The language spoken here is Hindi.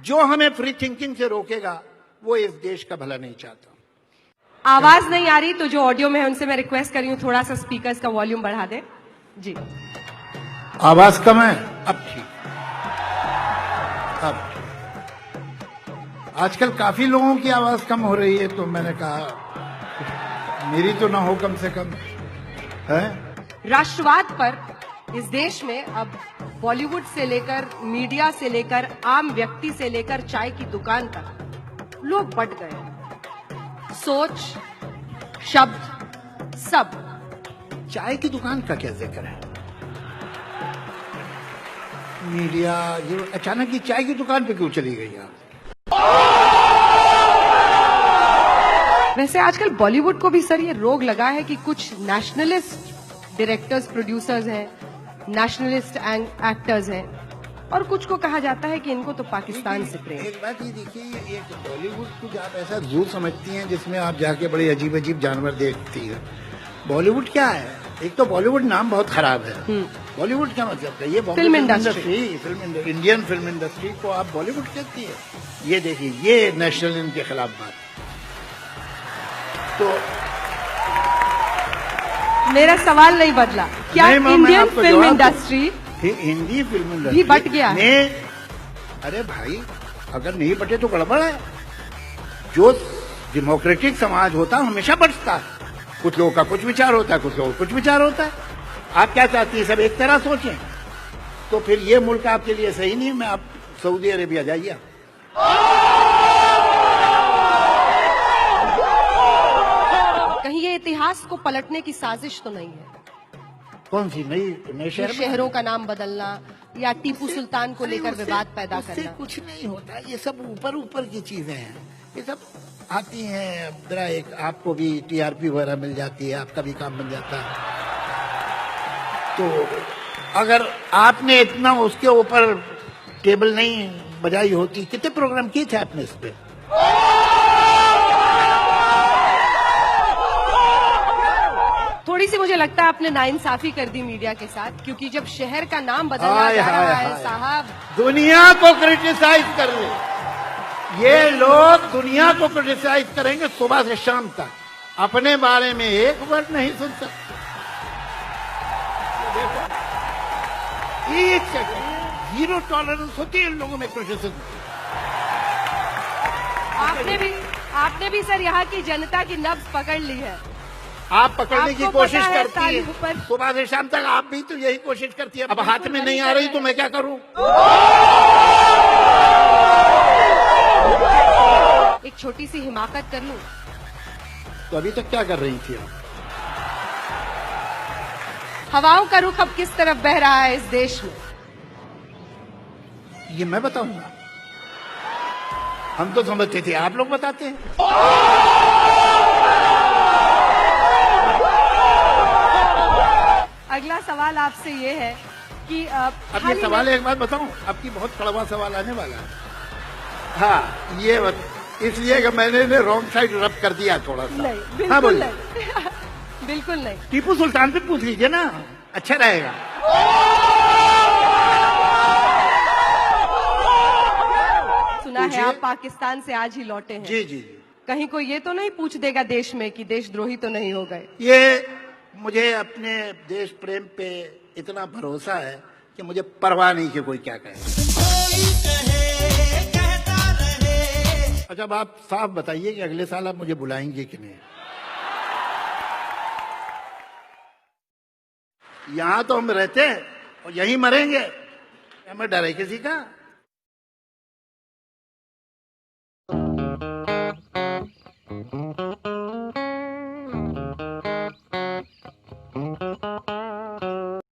जो हमें फ्री थिंकिंग से रोकेगा वो इस देश का भला नहीं चाहता। आवाज नहीं आ रही तो जो ऑडियो में है उनसे मैं रिक्वेस्ट कर रही हूँ थोड़ा सा स्पीकर्स का वॉल्यूम बढ़ा दें। जी आवाज कम है, अब ठीक। अब आजकल काफी लोगों की आवाज कम हो रही है, तो मैंने कहा मेरी तो ना हो कम से कम है। राष्ट्रवाद पर इस देश में अब बॉलीवुड से लेकर मीडिया से लेकर आम व्यक्ति से लेकर चाय की दुकान तक लोग बट गए। सोच, शब्द, सब। चाय की दुकान का क्या जिक्र है? मीडिया ये अचानक ही चाय की दुकान पे क्यों चली गई आप? वैसे आजकल बॉलीवुड को भी सर ये रोग लगा है कि कुछ नेशनलिस्ट डायरेक्टर्स, प्रोड्यूसर्स हैं, नेशनलिस्ट एक्टर्स हैं, और कुछ को कहा जाता है कि इनको तो पाकिस्तान से प्रेम। एक बात ये देखिए, ये बॉलीवुड कुछ आप ऐसा जू समझती हैं जिसमें आप जाके बड़े अजीब अजीब जानवर देखती हैं। बॉलीवुड क्या है? एक तो बॉलीवुड नाम बहुत खराब है। बॉलीवुड क्या मतलब है? ये film industry, Indian film industry को आप बॉलीवुड कहती है? ये देखिए, ये नेशनलिज्म के खिलाफ बात। तो मेरा सवाल नहीं बदला, क्या Indian film industry, Hindi film industry भी बट गया है? अरे भाई, अगर नहीं बटे तो गड़बड़ है। जो डेमोक्रेटिक समाज होता है हमेशा बचता है। कुछ लोगों का कुछ विचार होता है, कुछ लोगों का कुछ विचार होता है। आप क्या चाहती है? सब एक तरह सोचें? तो फिर ये मुल्क आपके लिए सही नहीं है। मैं आप सऊदी अरेबिया जाइए। कहीं ये इतिहास को पलटने की साजिश तो नहीं है? कौन सी नई शहरों का नाम बदलना या टीपू सुल्तान को लेकर विवाद पैदा करना? कुछ नहीं होता। ये सब ऊपर ऊपर की चीजें हैं। ये सब आती हैं, जरा एक आपको भी टीआरपी वगैरह मिल जाती है, आपका भी काम बन जाता है। तो अगर आपने इतना उसके ऊपर टेबल नहीं बजाई होती, कितने प्रोग्राम किए थे आपने इस पे? थोड़ी सी मुझे लगता है आपने नाइंसाफी कर दी मीडिया के साथ, क्योंकि जब शहर का नाम बदला जा रहा है साहब। दुनिया को क्रिटिसाइज कर ले, ये लोग दुनिया को क्रिटिसाइज करेंगे सुबह से शाम तक, अपने बारे में एक वर्ड नहीं सुन सकते। जीरो टॉलरेंस होती है इन लोगों में क्रिटिसिज्म। आपने भी सर यहाँ की जनता की नब्ज पकड़ ली है। आप पकड़ने की कोशिश करती है सुबह से शाम तक। आप भी तो यही कोशिश करती है। अब हाथ में नहीं आ रही तो मैं क्या करूं? एक छोटी सी हिमाकत कर लूं? तो अभी तक क्या कर रही थी आप? हवाओं का रुख अब किस तरफ बह रहा है इस देश में? ये मैं बताऊंगा? हम तो समझते थे, आप लोग बताते हैं। अगला सवाल आपसे ये है कि अब ये सवाल एक बात बताऊं, आपकी बहुत कड़वा सवाल आने वाला है। हाँ, ये इसलिए कि मैंने रॉन्ग साइड रब कर दिया थोड़ा सा। नहीं, बिल्कुल नहीं। बिल्कुल नहीं। टीपू सुल्तान पे पूछ लीजिए ना, अच्छा रहेगा। सुना है आप पाकिस्तान से आज ही लौटे हैं। जी जी। कहीं कोई ये तो नहीं पूछ देगा देश में कि देशद्रोही तो नहीं हो गए? ये मुझे अपने देश प्रेम पे इतना भरोसा है कि मुझे परवाह नहीं कि कोई क्या कहे। अच्छा, अब आप साफ बताइए कि अगले साल आप मुझे बुलाएंगे कि नहीं? यहां तो हम रहते हैं और यहीं मरेंगे, हमें डर है किसी का?